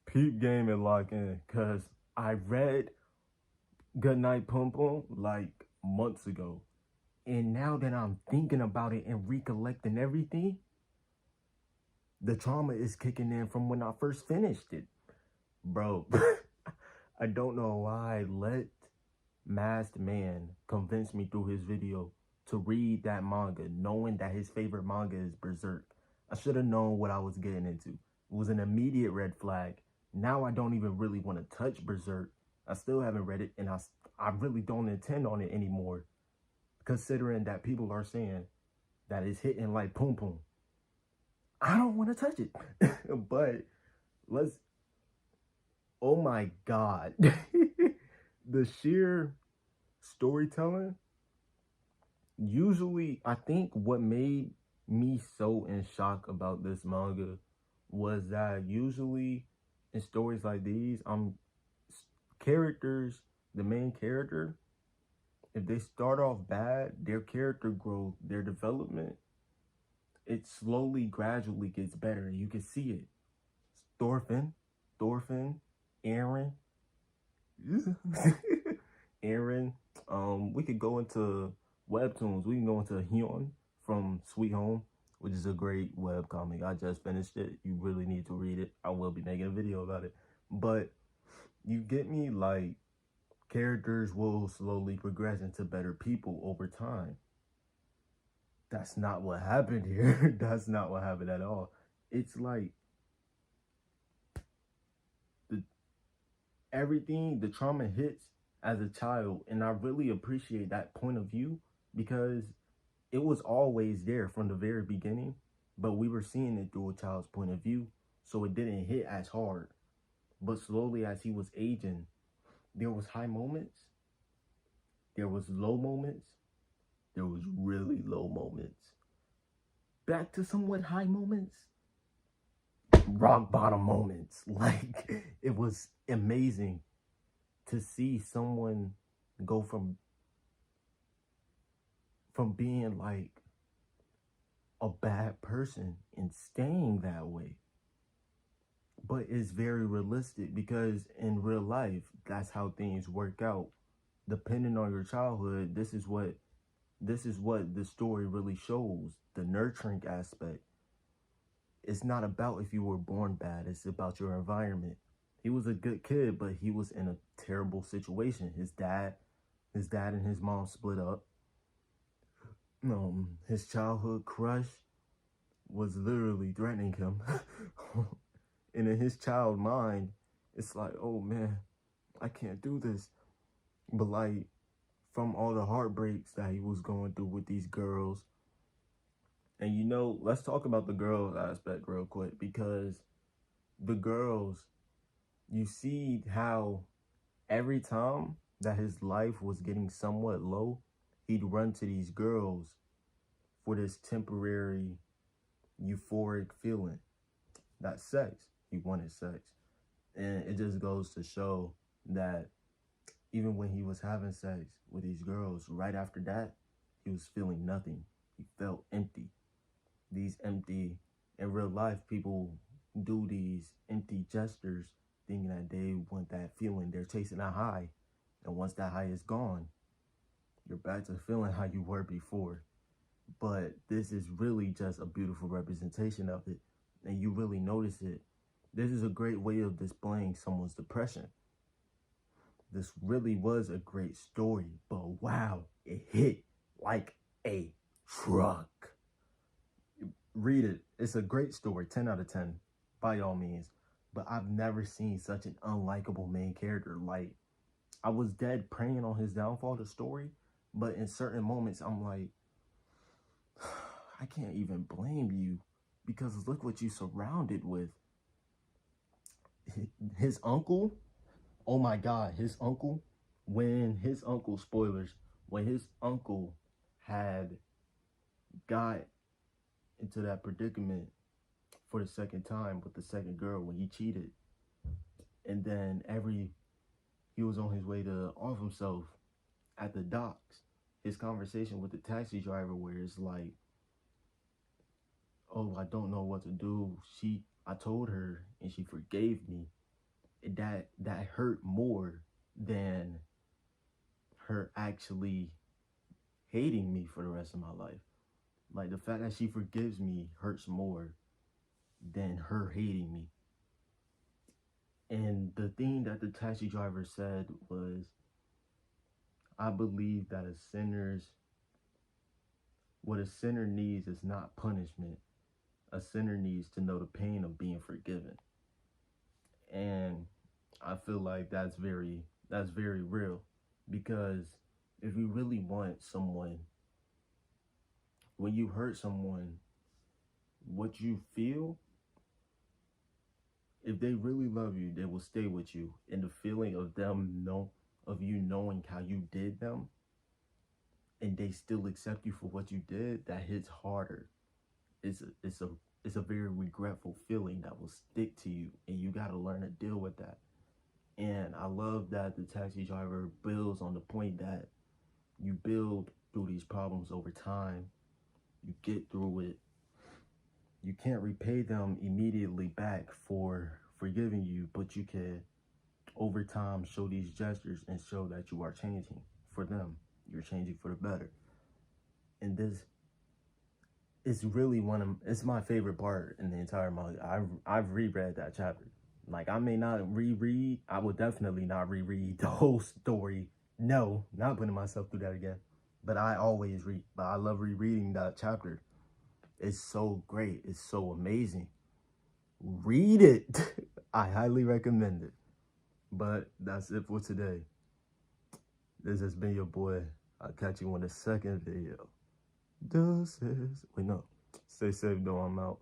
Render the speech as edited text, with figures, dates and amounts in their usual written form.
Peep game and lock in, cause I read Goodnight, punpun like months ago, and now that I'm thinking about it and recollecting everything, the trauma is kicking in from when I first finished it, bro. I don't know why I let Masked Man convince me through his video to read that manga, knowing that his favorite manga is Berserk. I should have known what I was getting into. It was an immediate red flag. Now I don't even really want to touch Berserk. I still haven't read it, and I really don't intend on it anymore, considering that people are saying that it's hitting like Pum Pum. I don't want to touch it. But let's, oh my God. The sheer storytelling, usually, I think what made me so in shock about this manga was that usually in stories like these, characters, the main character, if they start off bad, their character growth, their development, it slowly, gradually gets better. You can see it. Thorfinn, Aaron, Aaron. We could go into webtoons. We can go into Hyun from Sweet Home, which is a great web comic. I just finished it. You really need to read it. I will be making a video about it. But you get me, like, characters will slowly progress into better people over time. That's not what happened here. That's not what happened at all. It's like the trauma hits as a child, and I really appreciate that point of view because it was always there from the very beginning, but we were seeing it through a child's point of view, so it didn't hit as hard. But slowly as he was aging, there was high moments, there was low moments, there was really low moments, back to somewhat high moments, rock bottom moments. Like, it was amazing to see someone go from being like a bad person and staying that way. But it's very realistic because in real life, that's how things work out. Depending on your childhood, this is what the story really shows. The nurturing aspect. It's not about if you were born bad, it's about your environment. He was a good kid, but he was in a terrible situation. His dad and his mom split up. His childhood crush was literally threatening him. And in his child mind, it's like, oh man, I can't do this. But like, from all the heartbreaks that he was going through with these girls, and let's talk about the girls aspect real quick, because the girls, you see how every time that his life was getting somewhat low, he'd run to these girls for this temporary euphoric feeling. Not sex. He wanted sex. And it just goes to show that even when he was having sex with these girls, right after that, he was feeling nothing. He felt empty. These empty, in real life, people do these empty gestures thinking that they want that feeling. They're chasing a high. And once that high is gone, you're back to feeling how you were before. But this is really just a beautiful representation of it. And you really notice it. This is a great way of displaying someone's depression. This really was a great story, but wow, it hit like a truck. Read it. It's a great story, 10 out of 10, by all means. But I've never seen such an unlikable main character. Like, I was dead praying on his downfall, the story, but in certain moments, I'm like, I can't even blame you because look what you surrounded with. His uncle, oh my God, his uncle, spoilers, when his uncle had got into that predicament for the second time with the second girl when he cheated, and then he was on his way to off himself at the docks, his conversation with the taxi driver where it's like, oh, I don't know what to do. I told her and she forgave me. that hurt more than her actually hating me for the rest of my life. Like, the fact that she forgives me hurts more than her hating me. And the thing that the taxi driver said was, I believe that what a sinner needs is not punishment. A sinner needs to know the pain of being forgiven. And I feel like that's very real, because if you really want someone, when you hurt someone, what you feel, if they really love you, they will stay with you. And the feeling of you knowing how you did them, and they still accept you for what you did, that hits harder. It's a very regretful feeling that will stick to you, and you got to learn to deal with that. And I love that the taxi driver builds on the point that you build through these problems over time. You get through it. You can't repay them immediately back for forgiving you, but you can, over time, show these gestures and show that you are changing for them. You're changing for the better. And this is really it's my favorite part in the entire manga. I've reread that chapter. Like, I may not reread, I will definitely not reread the whole story. No, not putting myself through that again. But I always read. But I love rereading that chapter. It's so great. It's so amazing. Read it. I highly recommend it. But that's it for today. This has been your boy. I'll catch you on the second video. Deuces. Wait, no. Stay safe though. I'm out.